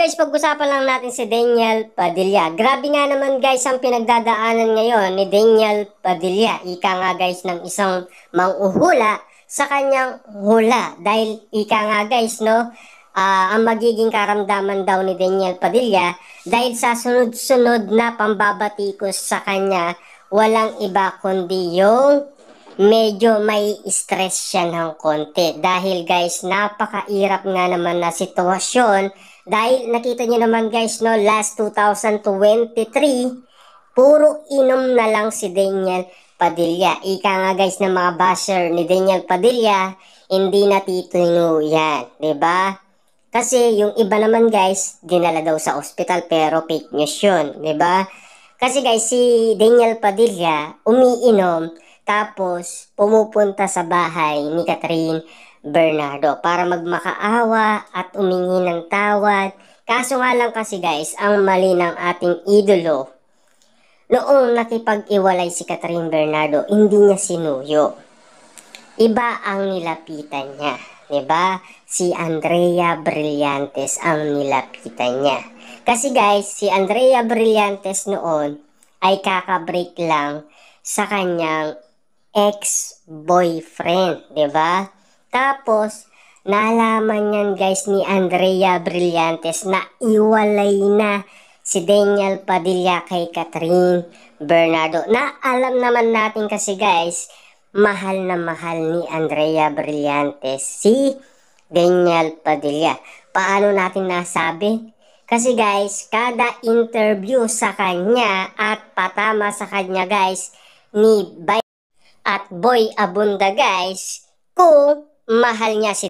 guys, pag-usapan lang natin si Daniel Padilla. Grabe nga naman guys ang pinagdadaanan ngayon ni Daniel Padilla. Ika nga guys ng isang manghuhula sa kanyang hula. Dahil ika nga guys no, ang magiging karamdaman daw ni Daniel Padilla dahil sa sunod-sunod na pambabatikos sa kanya, walang iba kundi yung medyo may stress siya ng konti. Dahil guys, napakairap nga naman na sitwasyon. Dahil nakita nyo naman guys, no, last 2023, puro inom na lang si Daniel Padilla. Ika nga guys ng mga basher ni Daniel Padilla, hindi natitino yan, 'di ba? Kasi yung iba naman guys, dinala daw sa ospital pero fake news yun, 'di ba? Kasi guys, si Daniel Padilla umiinom tapos pumupunta sa bahay ni Catherine Bernardo para magmakaawa at umingi ng tawad. Kaso nga lang kasi guys, ang mali ng ating idolo, noong nakipag-iwalay si Catherine Bernardo, hindi niya sinuyo. Iba ang nilapitan niya, 'di ba? Si Andrea Brillantes ang nilapitan niya. Kasi guys, si Andrea Brillantes noon ay kakabreak lang sa kanyang ex-boyfriend, 'di ba? Tapos nalaman niyan guys ni Andrea Brillantes na iwalay na si Daniel Padilla kay Catherine Bernardo. Na alam naman natin kasi guys, mahal na mahal ni Andrea Brillantes si Daniel Padilla. Paano natin nasabi? Kasi guys, kada interview sa kanya at patama sa kanya guys ni Bay at Boy Abunda guys, kung mahal niya si